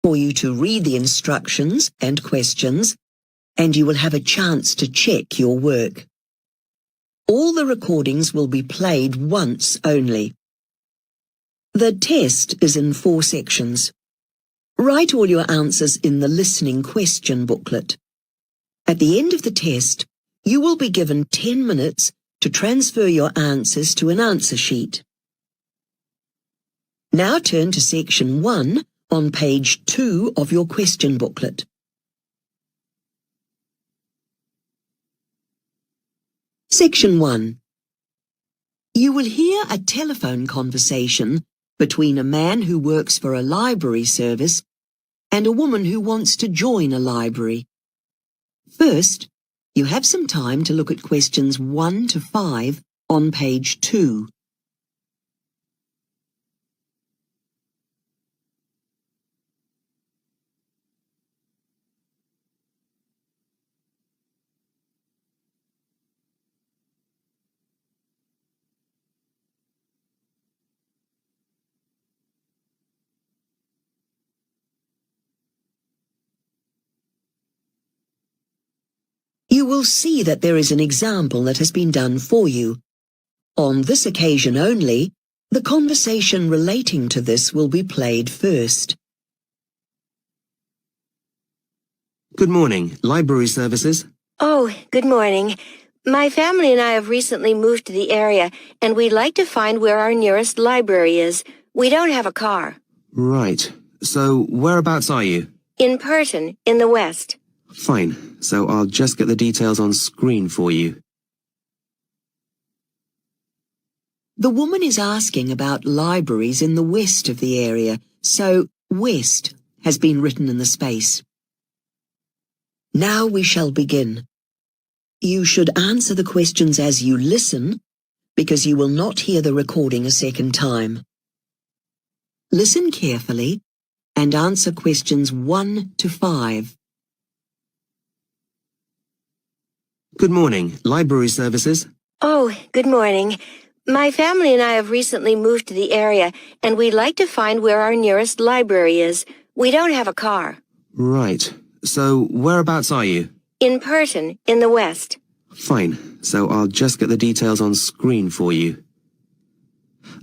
for you to read the instructions and questions, and you will have a chance to check your work. All the recordings will be played once only. The test is in 4 sections. Write all your answers in the listening question booklet. At the end of the test, you will be given 10 minutes to transfer your answers to an answer sheet. Now turn to section 1 on page 2 of your question booklet. Section 1. You will hear a telephone conversation between a man who works for a library service and a woman who wants to join a library. First, you have some time to look at questions 1 to 5 on page 2. You will see that there is an example that has been done for you. On this occasion only, the conversation relating to this will be played first. Good morning, library services. Oh, good morning. My family and I have recently moved to the area, and we'd like to find where our nearest library is. We don't have a car. Right. So, whereabouts are you? In Perton, in the west. Fine. So I'll just get the details on screen for you. The woman is asking about libraries in the west of the area, so west has been written in the space. Now we shall begin. You should answer the questions as you listen, because you will not hear the recording a second time. Listen carefully and answer questions 1 to 5. Good morning, library services. Oh, good morning. My family and I have recently moved to the area, and we'd like to find where our nearest library is. We don't have a car. Right. So, whereabouts are you? In Perton, in the west. Fine. So I'll just get the details on screen for you.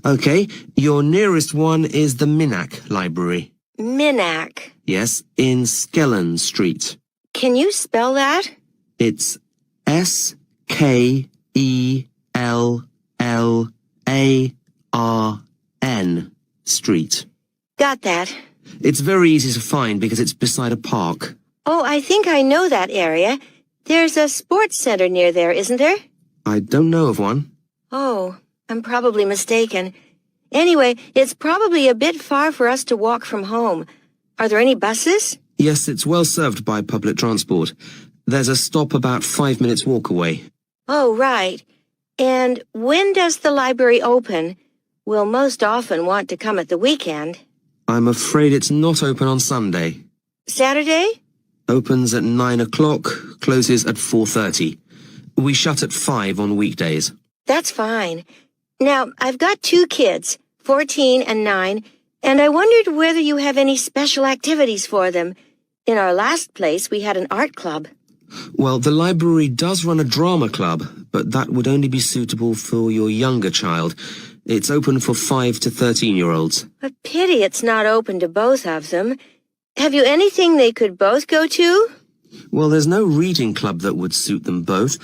Okay, your nearest one is the Minack Library. Minack. Yes, in Skellen Street. Can you spell that? It's Skellern Street. Got that. It's very easy to find because it's beside a park. Oh, I think I know that area. There's a sports center near there, isn't there? I don't know of one. Oh, I'm probably mistaken. Anyway, it's probably a bit far for us to walk from home. Are there any buses? Yes, it's well served by public transport. There's a stop about 5 minutes walk away. Oh, right. And when does the library open? We'll most often want to come at the weekend. I'm afraid it's not open on Sunday. Saturday? Opens at 9 o'clock, closes at 4:30. We shut at 5 on weekdays. That's fine. Now, I've got 2 kids, 14 and 9, and I wondered whether you have any special activities for them. In our last place, we had an art club. Well, the library does run a drama club, but that would only be suitable for your younger child. It's open for 5 to 13-year-olds. A pity it's not open to both of them. Have you anything they could both go to? Well, there's no reading club that would suit them both.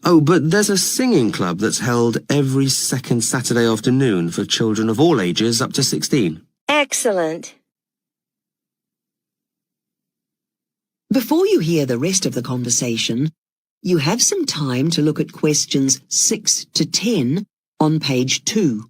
Oh, but there's a singing club that's held every second Saturday afternoon for children of all ages up to 16. Excellent. Before you hear the rest of the conversation, you have some time to look at questions 6 to 10 on page 2.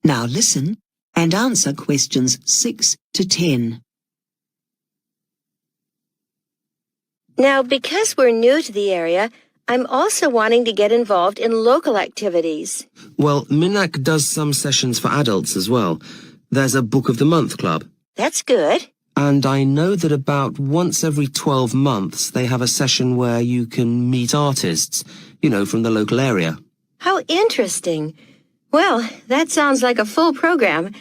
Now listen and answer questions 6 to 10. Now, because we're new to the area, I'm also wanting to get involved in local activities. Well, Minak does some sessions for adults as well. There's a Book of the Month club. That's good. And I know that about once every 12 months they have a session where you can meet artists, from the local area. How interesting. Well, that sounds like a full program.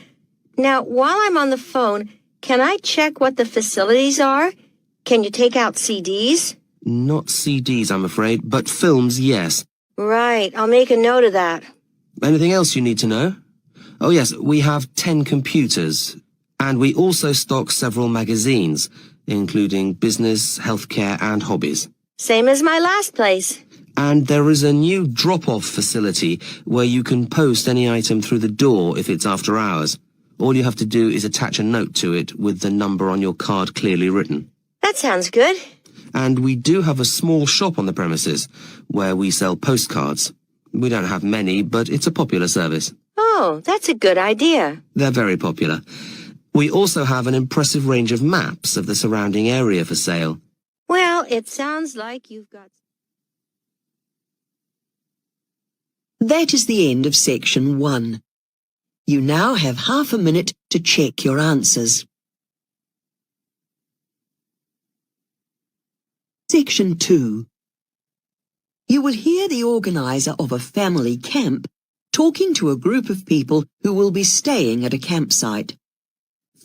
Now, while I'm on the phone, can I check what the facilities are? Can you take out CDs? Not CDs, I'm afraid, but films, yes. Right, I'll make a note of that. Anything else you need to know? Oh yes, we have 10 computers. And we also stock several magazines, including business, healthcare and hobbies. Same as my last place. And there is a new drop-off facility where you can post any item through the door if it's after hours. All you have to do is attach a note to it with the number on your card clearly written. That sounds good. And we do have a small shop on the premises where we sell postcards. We don't have many, but it's a popular service. Oh, that's a good idea. They're very popular. We also have an impressive range of maps of the surrounding area for sale. Well, it sounds like you've got... That is the end of section 1. You now have half a minute to check your answers. Section 2. You will hear the organizer of a family camp talking to a group of people who will be staying at a campsite.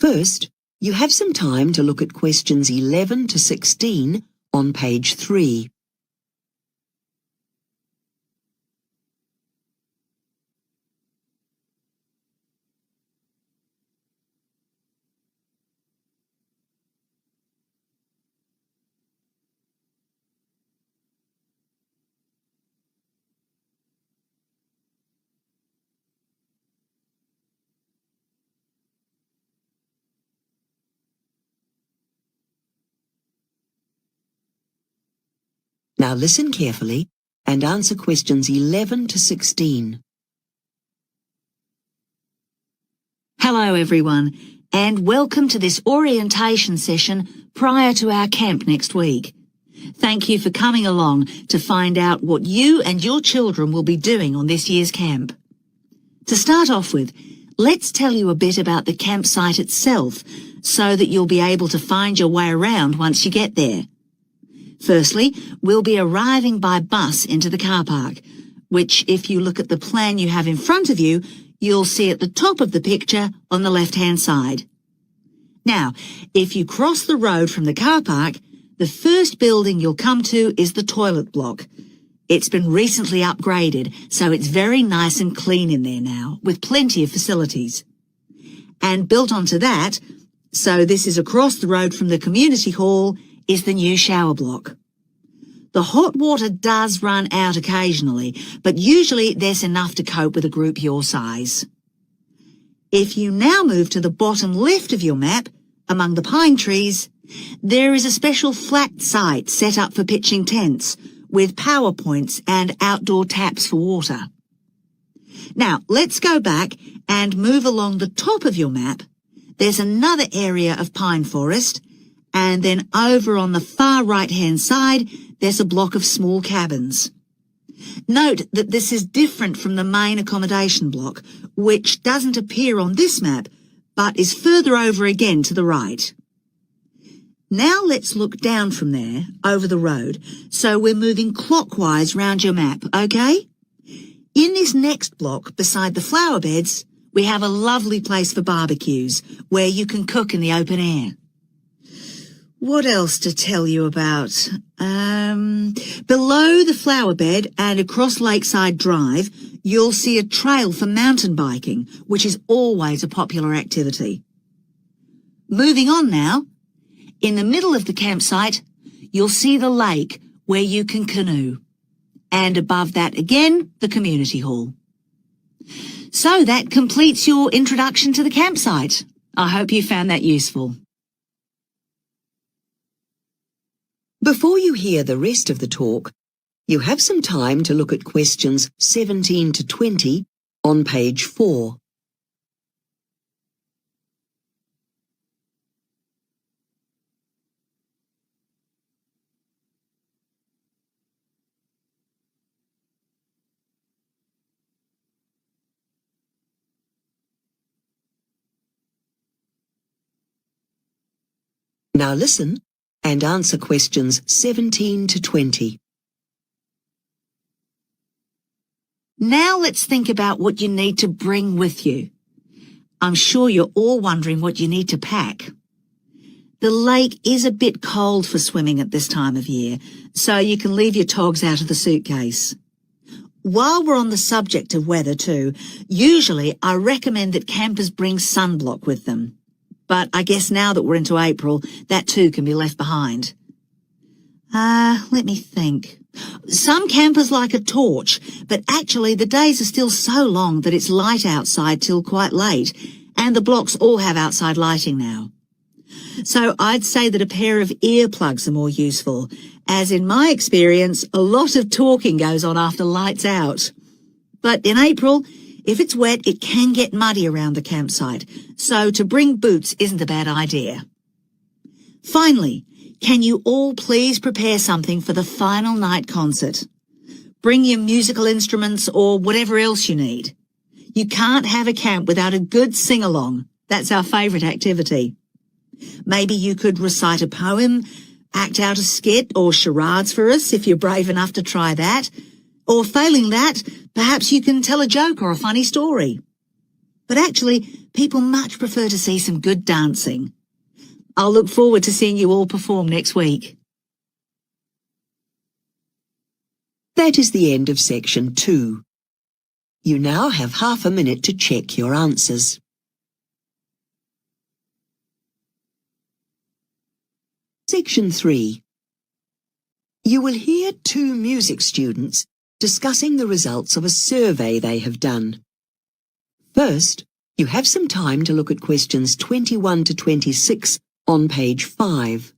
First, you have some time to look at questions 11 to 16 on page 3. Now listen carefully and answer questions 11 to 16. Hello everyone, and welcome to this orientation session prior to our camp next week. Thank you for coming along to find out what you and your children will be doing on this year's camp. To start off with, let's tell you a bit about the campsite itself so that you'll be able to find your way around once you get there. Firstly, we'll be arriving by bus into the car park, which if you look at the plan you have in front of you, you'll see at the top of the picture on the left-hand side. Now, if you cross the road from the car park, the first building you'll come to is the toilet block. It's been recently upgraded, so it's very nice and clean in there now, with plenty of facilities. And built onto that, so this is across the road from the community hall, is the new shower block. The hot water does run out occasionally, but usually there's enough to cope with a group your size. If you now move to the bottom left of your map, among the pine trees, there is a special flat site set up for pitching tents, with power points and outdoor taps for water. Now, let's go back and move along the top of your map. There's another area of pine forest, and then over on the far right-hand side, there's a block of small cabins. Note that this is different from the main accommodation block, which doesn't appear on this map, but is further over again to the right. Now let's look down from there, over the road, so we're moving clockwise round your map, okay? In this next block, beside the flower beds, we have a lovely place for barbecues, where you can cook in the open air. What else to tell you about? Below the flower bed and across Lakeside Drive, you'll see a trail for mountain biking, which is always a popular activity. Moving on now, in the middle of the campsite, you'll see the lake where you can canoe. And above that again, the community hall. So that completes your introduction to the campsite. I hope you found that useful. Before you hear the rest of the talk, you have some time to look at questions 17 to 20 on page 4. Now listen and answer questions 17 to 20. Now let's think about what you need to bring with you. I'm sure you're all wondering what you need to pack. The lake is a bit cold for swimming at this time of year, so you can leave your togs out of the suitcase. While we're on the subject of weather too, usually I recommend that campers bring sunblock with them. But I guess now that we're into April, that too can be left behind. Let me think. Some campers like a torch, but actually the days are still so long that it's light outside till quite late, and the blocks all have outside lighting now. So I'd say that a pair of earplugs are more useful, as in my experience, a lot of talking goes on after lights out. But in April, if it's wet, it can get muddy around the campsite, so to bring boots isn't a bad idea. Finally, can you all please prepare something for the final night concert? Bring your musical instruments or whatever else you need. You can't have a camp without a good sing-along. That's our favourite activity. Maybe you could recite a poem, act out a skit or charades for us if you're brave enough to try that. Or failing that, perhaps you can tell a joke or a funny story. But actually, people much prefer to see some good dancing. I'll look forward to seeing you all perform next week. That is the end of section 2. You now have half a minute to check your answers. Section 3. You will hear 2 music students discussing the results of a survey they have done. First, you have some time to look at questions 21 to 26 on page 5.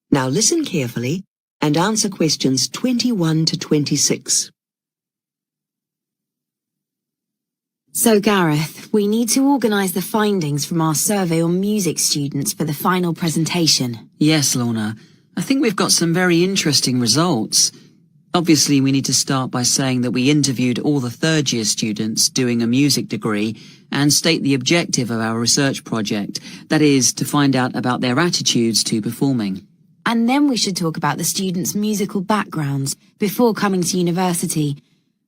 Now listen carefully and answer questions 21 to 26. So, Gareth, we need to organise the findings from our survey on music students for the final presentation. Yes, Lorna. I think we've got some very interesting results. Obviously, we need to start by saying that we interviewed all the third-year students doing a music degree and state the objective of our research project, that is, to find out about their attitudes to performing. And then we should talk about the students' musical backgrounds before coming to university.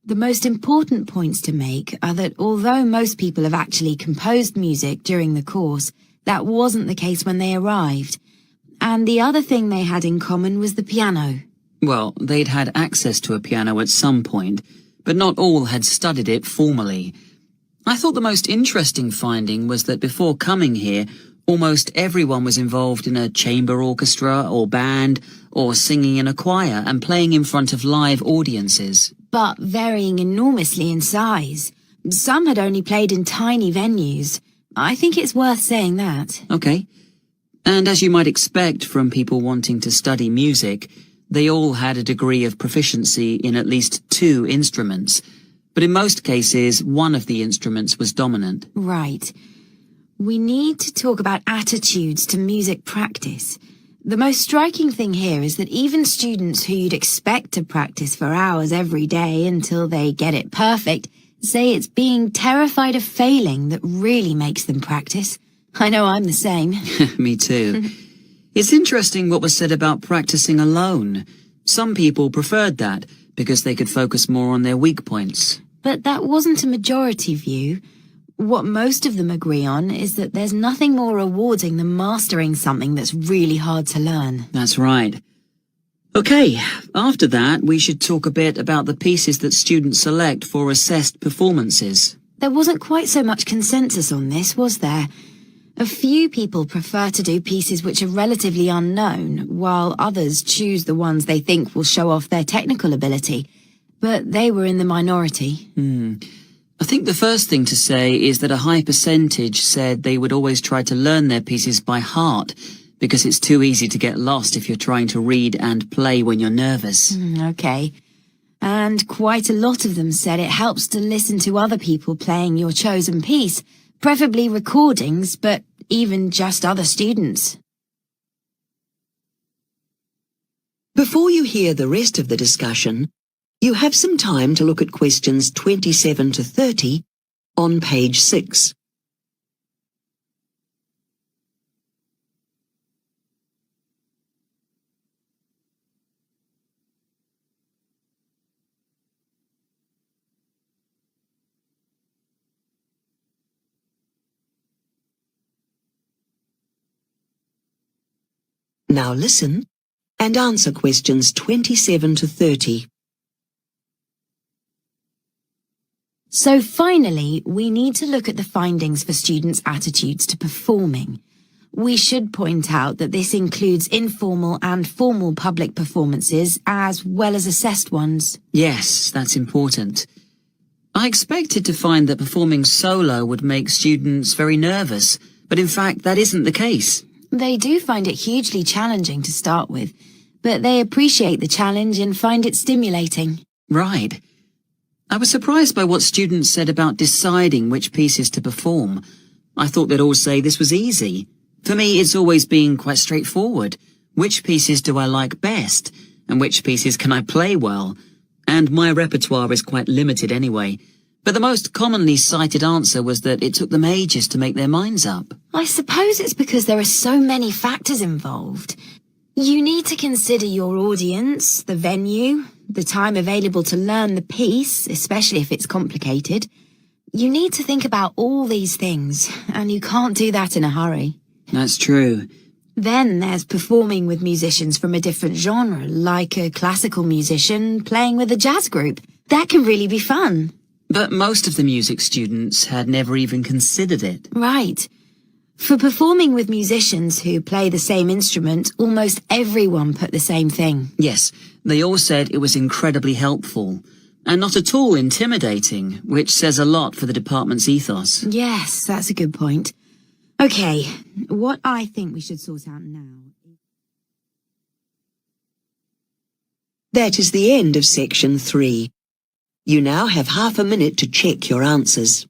The most important points to make are that although most people have actually composed music during the course, that wasn't the case when they arrived. And the other thing they had in common was the piano. Well, they'd had access to a piano at some point, but not all had studied it formally. I thought the most interesting finding was that before coming here, almost everyone was involved in a chamber orchestra or band or singing in a choir and playing in front of live audiences. But varying enormously in size. Some had only played in tiny venues. I think it's worth saying that. Okay. And as you might expect from people wanting to study music, they all had a degree of proficiency in at least 2 instruments. But in most cases, one of the instruments was dominant. Right. We need to talk about attitudes to music practice. The most striking thing here is that even students who you'd expect to practice for hours every day until they get it perfect say it's being terrified of failing that really makes them practice. I know I'm the same. Me too. It's interesting what was said about practicing alone. Some people preferred that because they could focus more on their weak points. But that wasn't a majority view. What most of them agree on is that there's nothing more rewarding than mastering something that's really hard to learn. That's right. Okay, after that, we should talk a bit about the pieces that students select for assessed performances. There wasn't quite so much consensus on this, was there? A few people prefer to do pieces which are relatively unknown, while others choose the ones they think will show off their technical ability. But they were in the minority. I think the first thing to say is that a high percentage said they would always try to learn their pieces by heart, because it's too easy to get lost if you're trying to read and play when you're nervous. Okay. And quite a lot of them said it helps to listen to other people playing your chosen piece, preferably recordings, but even just other students. Before you hear the rest of the discussion, you have some time to look at questions 27 to 30 on page 6. Now listen and answer questions 27 to 30. So finally, we need to look at the findings for students' attitudes to performing. We should point out that this includes informal and formal public performances as well as assessed ones. Yes, that's important. I expected to find that performing solo would make students very nervous, but in fact that isn't the case. They do find it hugely challenging to start with, but they appreciate the challenge and find it stimulating. Right. I was surprised by what students said about deciding which pieces to perform. I thought they'd all say this was easy. For me, it's always been quite straightforward. Which pieces do I like best? And which pieces can I play well? And my repertoire is quite limited anyway. But the most commonly cited answer was that it took them ages to make their minds up. I suppose it's because there are so many factors involved. You need to consider your audience, the venue, the time available to learn the piece, especially if it's complicated. You need to think about all these things, and you can't do that in a hurry. That's true. Then there's performing with musicians from a different genre, like a classical musician playing with a jazz group. That can really be fun. But most of the music students had never even considered it. Right. For performing with musicians who play the same instrument, almost everyone put the same thing. Yes, they all said it was incredibly helpful, and not at all intimidating, which says a lot for the department's ethos. Yes, that's a good point. Okay, what I think we should sort out now. That is the end of section 3. You now have half a minute to check your answers.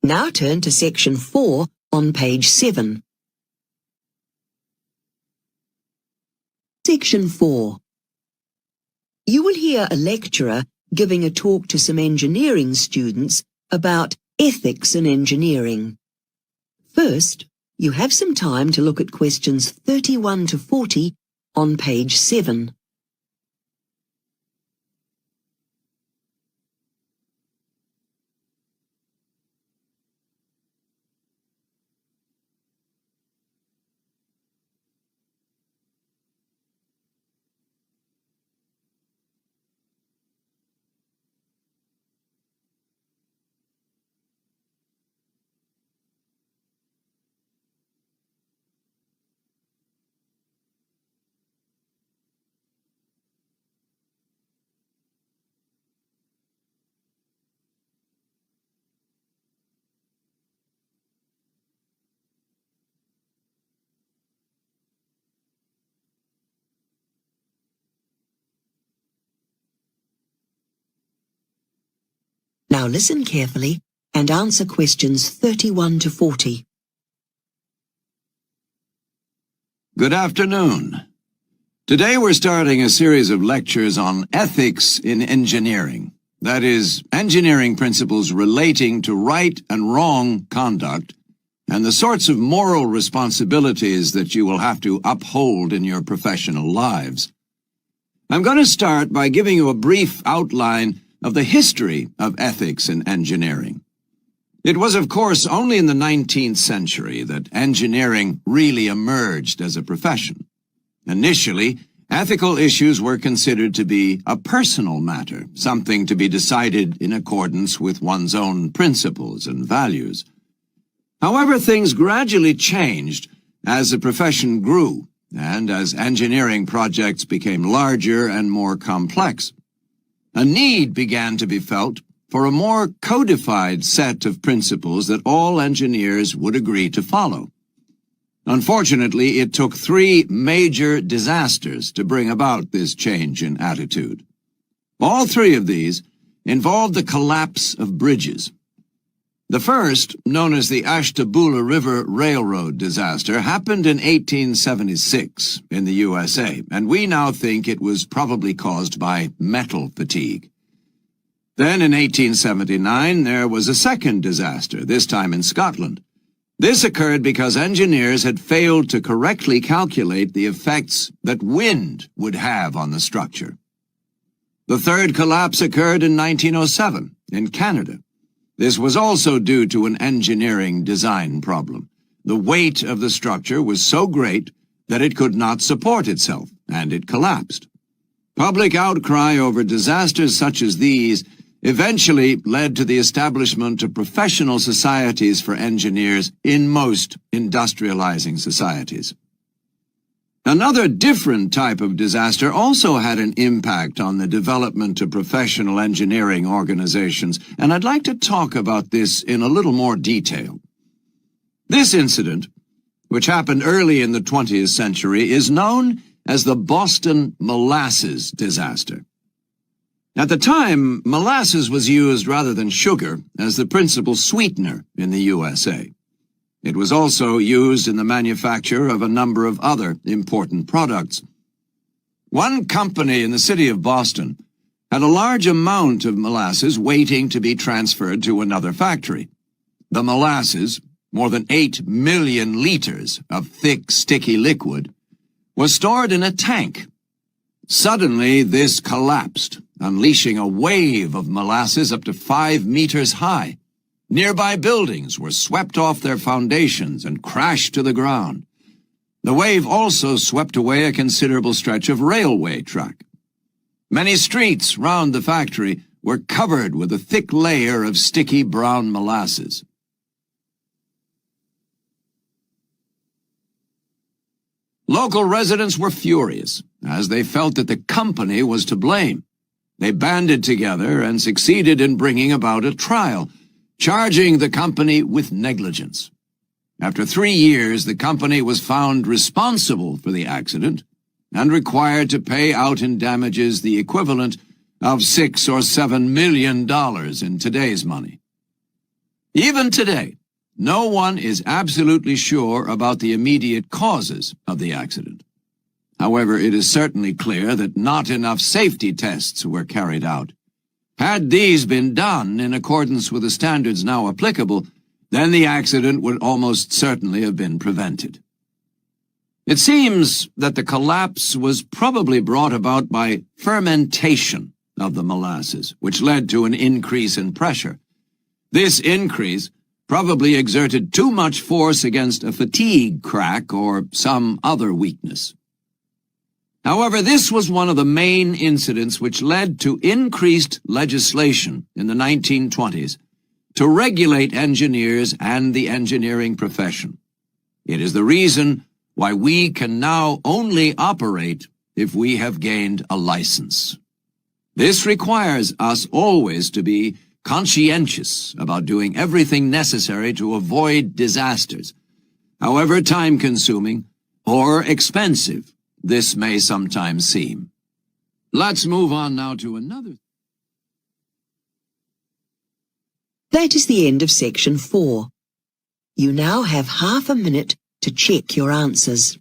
Now turn to section 4 on page 7. Section 4. You will hear a lecturer giving a talk to some engineering students about ethics in engineering. First, you have some time to look at questions 31 to 40 on page 7. Now listen carefully and answer questions 31 to 40. Good afternoon. Today we're starting a series of lectures on ethics in engineering. That is, engineering principles relating to right and wrong conduct and the sorts of moral responsibilities that you will have to uphold in your professional lives. I'm going to start by giving you a brief outline of the history of ethics in engineering. It was, of course, only in the 19th century that engineering really emerged as a profession. Initially, ethical issues were considered to be a personal matter, something to be decided in accordance with one's own principles and values. However, things gradually changed as the profession grew and as engineering projects became larger and more complex. A need began to be felt for a more codified set of principles that all engineers would agree to follow. Unfortunately, it took 3 major disasters to bring about this change in attitude. All 3 of these involved the collapse of bridges. The first, known as the Ashtabula River Railroad disaster, happened in 1876 in the USA, and we now think it was probably caused by metal fatigue. Then in 1879, there was a second disaster, this time in Scotland. This occurred because engineers had failed to correctly calculate the effects that wind would have on the structure. The third collapse occurred in 1907 in Canada. This was also due to an engineering design problem. The weight of the structure was so great that it could not support itself, and it collapsed. Public outcry over disasters such as these eventually led to the establishment of professional societies for engineers in most industrializing societies. Another different type of disaster also had an impact on the development of professional engineering organizations, and I'd like to talk about this in a little more detail. This incident, which happened early in the 20th century, is known as the Boston Molasses Disaster. At the time, molasses was used rather than sugar as the principal sweetener in the USA. It was also used in the manufacture of a number of other important products. One company in the city of Boston had a large amount of molasses waiting to be transferred to another factory. The molasses, more than 8 million liters of thick, sticky liquid, was stored in a tank. Suddenly, this collapsed, unleashing a wave of molasses up to 5 meters high. Nearby buildings were swept off their foundations and crashed to the ground. The wave also swept away a considerable stretch of railway track. Many streets round the factory were covered with a thick layer of sticky brown molasses. Local residents were furious, as they felt that the company was to blame. They banded together and succeeded in bringing about a trial, charging the company with negligence. After 3 years, the company was found responsible for the accident and required to pay out in damages the equivalent of $6 or $7 million in today's money. Even today, no one is absolutely sure about the immediate causes of the accident. However, it is certainly clear that not enough safety tests were carried out. Had these been done in accordance with the standards now applicable, then the accident would almost certainly have been prevented. It seems that the collapse was probably brought about by fermentation of the molasses, which led to an increase in pressure. This increase probably exerted too much force against a fatigue crack or some other weakness. However, this was one of the main incidents which led to increased legislation in the 1920s to regulate engineers and the engineering profession. It is the reason why we can now only operate if we have gained a license. This requires us always to be conscientious about doing everything necessary to avoid disasters, however time-consuming or expensive this may sometimes seem. Let's move on now to another. That is the end of section 4. You now have half a minute to check your answers.